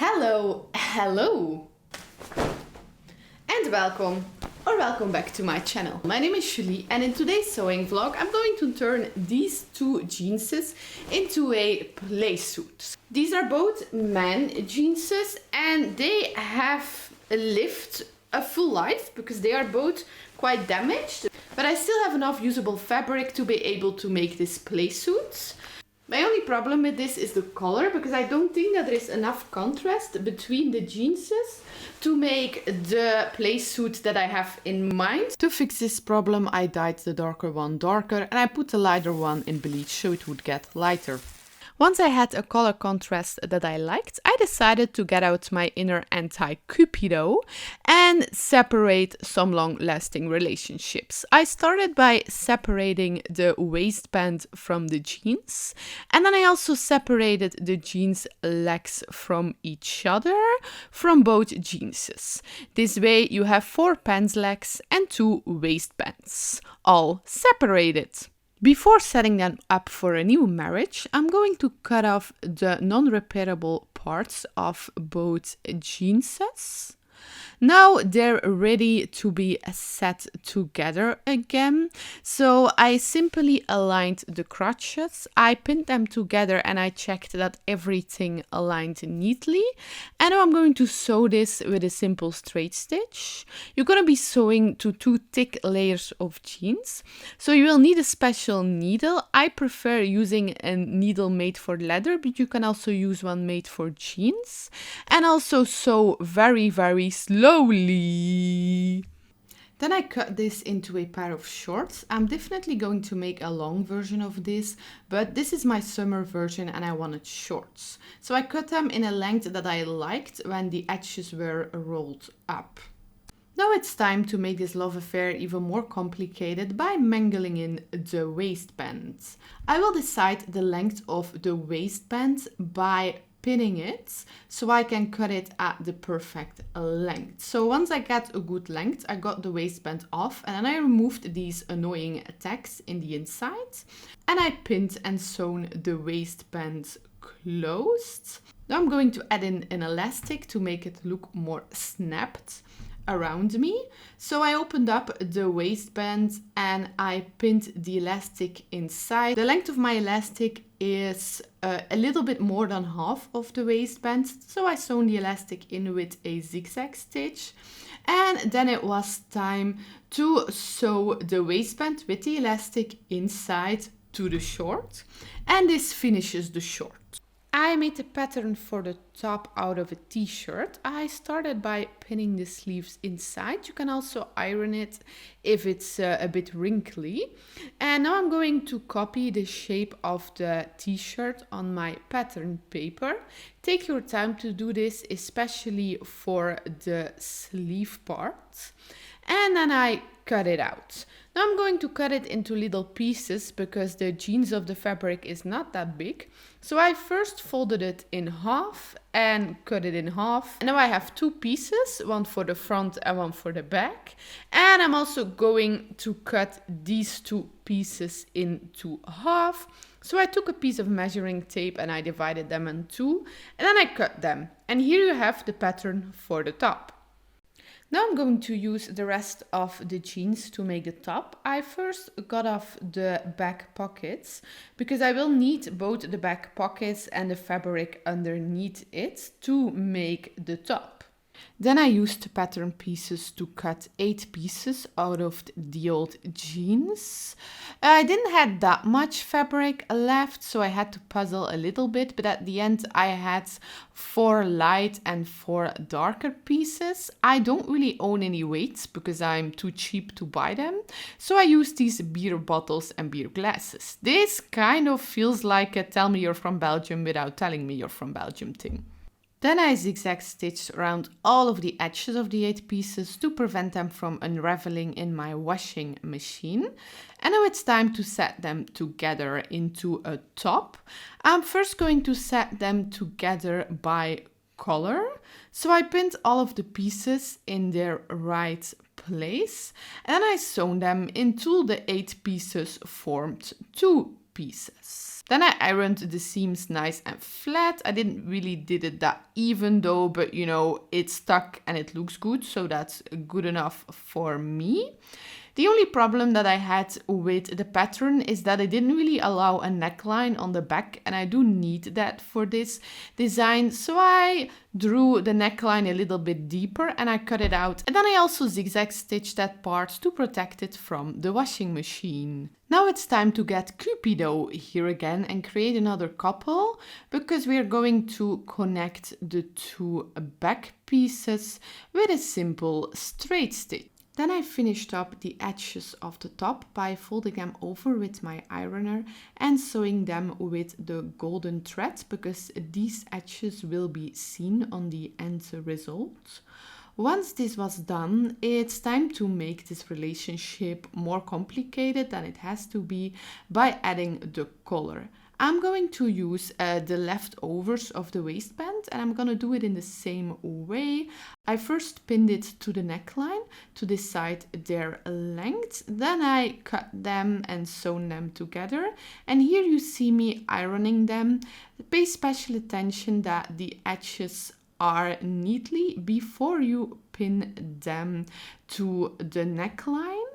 Hello, and welcome back to my channel. My name is Julie, and in today's sewing vlog I'm going to turn these two jeanses into a play suit. These are both men jeanses and they have lived a full life because they are both quite damaged, but I still have enough usable fabric to be able to make this play suit. My only problem with this is the color, because I don't think that there is enough contrast between the jeanses to make the play suit that I have in mind. To fix this problem, I dyed the darker one darker and I put the lighter one in bleach so it would get lighter. Once I had a color contrast that I liked, I decided to get out my inner anti-Cupido and separate some long-lasting relationships. I started by separating the waistband from the jeans, and then I also separated the jeans legs from each other from both jeanses. This way you have 4 pants legs and 2 waistbands, all separated. Before setting them up for a new marriage, I'm going to cut off the non-repairable parts of both jeanses. Now they're ready to be set together again. So I simply aligned the crotches, I pinned them together and I checked that everything aligned neatly. And now I'm going to sew this with a simple straight stitch. You're going to be sewing to 2 thick layers of jeans. So you will need a special needle. I prefer using a needle made for leather, but you can also use one made for jeans. And also sew very slowly. Then I cut this into a pair of shorts. I'm definitely going to make a long version of this, but this is my summer version and I wanted shorts. So I cut them in a length that I liked when the edges were rolled up. Now it's time to make this love affair even more complicated by mangling in the waistband. I will decide the length of the waistband by pinning it so I can cut it at the perfect length. So once I get a good length, I got the waistband off and then I removed these annoying tags in the inside and I pinned and sewn the waistband closed. Now I'm going to add in an elastic to make it look more snapped around me. So I opened up the waistband and I pinned the elastic inside. The length of my elastic is a little bit more than half of the waistband, so I sewn the elastic in with a zigzag stitch. And then it was time to sew the waistband with the elastic inside to the short, and this finishes the short. I made a pattern for the top out of a t-shirt. I started by pinning the sleeves inside. You can also iron it if it's a bit wrinkly. And now I'm going to copy the shape of the t-shirt on my pattern paper. Take your time to do this, especially for the sleeve part. And then I cut it out. Now I'm going to cut it into little pieces because the jeans of the fabric is not that big. So I first folded it in half and cut it in half. And now I have 2 pieces, one for the front and one for the back. And I'm also going to cut these 2 pieces into half. So I took a piece of measuring tape and I divided them in 2 and then I cut them. And here you have the pattern for the top. Now I'm going to use the rest of the jeans to make the top. I first got off the back pockets because I will need both the back pockets and the fabric underneath it to make the top. Then I used pattern pieces to cut 8 pieces out of the old jeans. I didn't have that much fabric left, so I had to puzzle a little bit, but at the end I had 4 light and 4 darker pieces. I don't really own any weights because I'm too cheap to buy them, so I used these beer bottles and beer glasses. This kind of feels like a tell me you're from Belgium without telling me you're from Belgium thing. Then I zigzag stitched around all of the edges of the 8 pieces to prevent them from unraveling in my washing machine. And now it's time to set them together into a top. I'm first going to set them together by color. So I pinned all of the pieces in their right place and then I sewn them until the 8 pieces formed 2 pieces. Then I ironed the seams nice and flat. I didn't really did it that even though, but you know, it stuck and it looks good, so that's good enough for me. The only problem that I had with the pattern is that it didn't really allow a neckline on the back, and I do need that for this design. So I drew the neckline a little bit deeper and I cut it out. And then I also zigzag stitched that part to protect it from the washing machine. Now it's time to get Cupido here again and create another couple, because we are going to connect the two back pieces with a simple straight stitch. Then I finished up the edges of the top by folding them over with my ironer and sewing them with the golden thread, because these edges will be seen on the end result. Once this was done, it's time to make this relationship more complicated than it has to be by adding the collar. I'm going to use the leftovers of the waistband, and I'm going to do it in the same way. I first pinned it to the neckline to decide their length. Then I cut them and sewn them together. And here you see me ironing them. Pay special attention that the edges are neatly before you pin them to the neckline.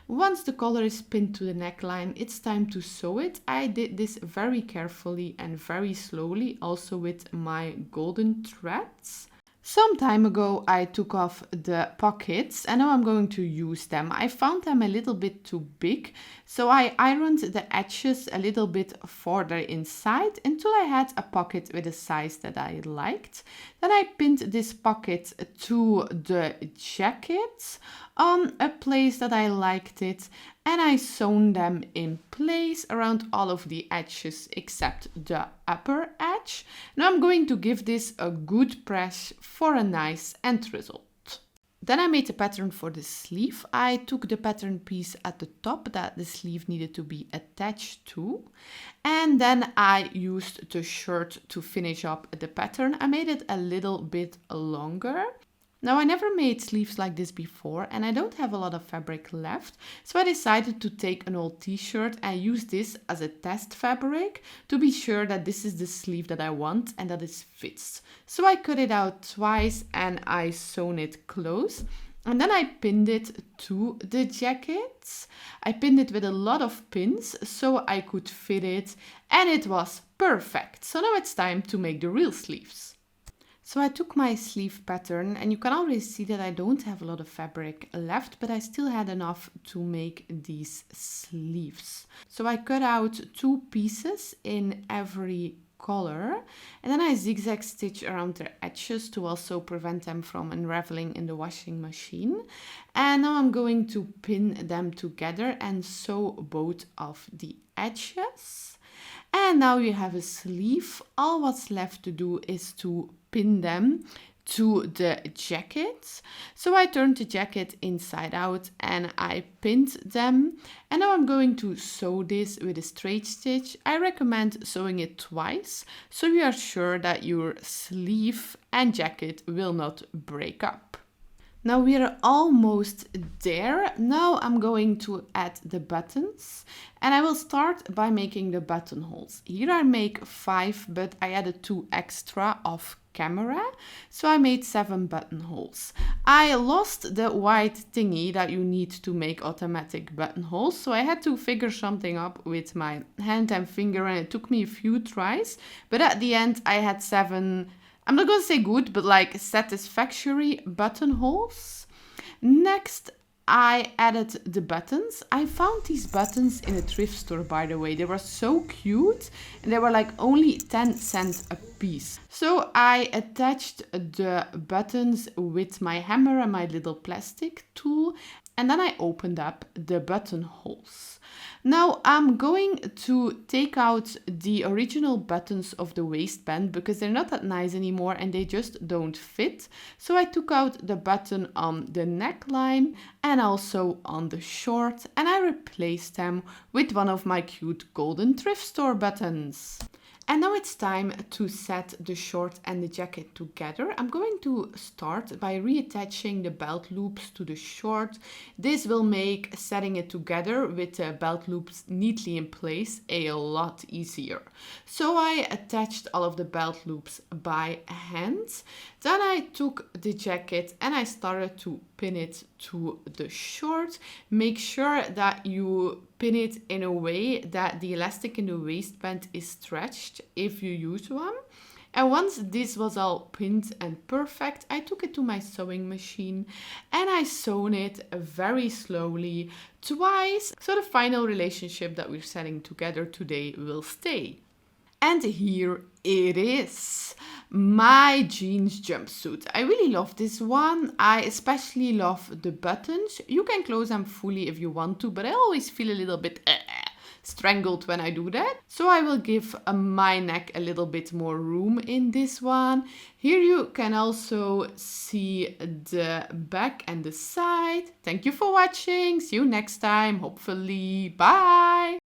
Once the collar is pinned to the neckline, it's time to sew it. I did this very carefully and very slowly, also with my golden threads. Some time ago I took off the pockets and now I'm going to use them. I found them a little bit too big, so I ironed the edges a little bit further inside until I had a pocket with a size that I liked. Then I pinned this pocket to the jacket on a place that I liked it, and I sewn them in place around all of the edges except the upper edge. Now I'm going to give this a good press for a nice end result. Then I made a pattern for the sleeve. I took the pattern piece at the top that the sleeve needed to be attached to, and then I used the shirt to finish up the pattern. I made it a little bit longer. Now, I never made sleeves like this before and I don't have a lot of fabric left, so I decided to take an old t-shirt and use this as a test fabric to be sure that this is the sleeve that I want and that it fits. So I cut it out twice and I sewn it close. And then I pinned it to the jacket. I pinned it with a lot of pins so I could fit it, and it was perfect. So now it's time to make the real sleeves. So I took my sleeve pattern, and you can already see that I don't have a lot of fabric left, but I still had enough to make these sleeves. So I cut out 2 pieces in every color, and then I zigzag stitch around their edges to also prevent them from unraveling in the washing machine. And now I'm going to pin them together and sew both of the edges. And now you have a sleeve. All what's left to do is to pin them to the jacket. So I turned the jacket inside out and I pinned them. And now I'm going to sew this with a straight stitch. I recommend sewing it twice so you are sure that your sleeve and jacket will not break up. Now we are almost there. Now I'm going to add the buttons, and I will start by making the buttonholes. Here I make 5, but I added 2 extra off camera, so I made 7 buttonholes. I lost the white thingy that you need to make automatic buttonholes, so I had to figure something up with my hand and finger, and it took me a few tries, but at the end I had 7, I'm not going to say good, but like satisfactory buttonholes. Next, I added the buttons. I found these buttons in a thrift store, by the way. They were so cute and they were like only 10 cents a piece. So I attached the buttons with my hammer and my little plastic tool, and then I opened up the buttonholes. Now I'm going to take out the original buttons of the waistband because they're not that nice anymore and they just don't fit. So I took out the button on the neckline and also on the short, and I replaced them with one of my cute golden thrift store buttons. And now it's time to set the short and the jacket together. I'm going to start by reattaching the belt loops to the short. This will make setting it together with the belt loops neatly in place a lot easier. So I attached all of the belt loops by hand. Then I took the jacket and I started to pin it to the short. Make sure that you pin it in a way that the elastic in the waistband is stretched if you use one. And once this was all pinned and perfect, I took it to my sewing machine and I sewn it very slowly twice, so the final relationship that we're setting together today will stay. And here it is, my jeans jumpsuit. I really love this one. I especially love the buttons. You can close them fully if you want to, but I always feel a little bit strangled when I do that. So I will give my neck a little bit more room in this one. Here you can also see the back and the side. Thank you for watching. See you next time, hopefully. Bye!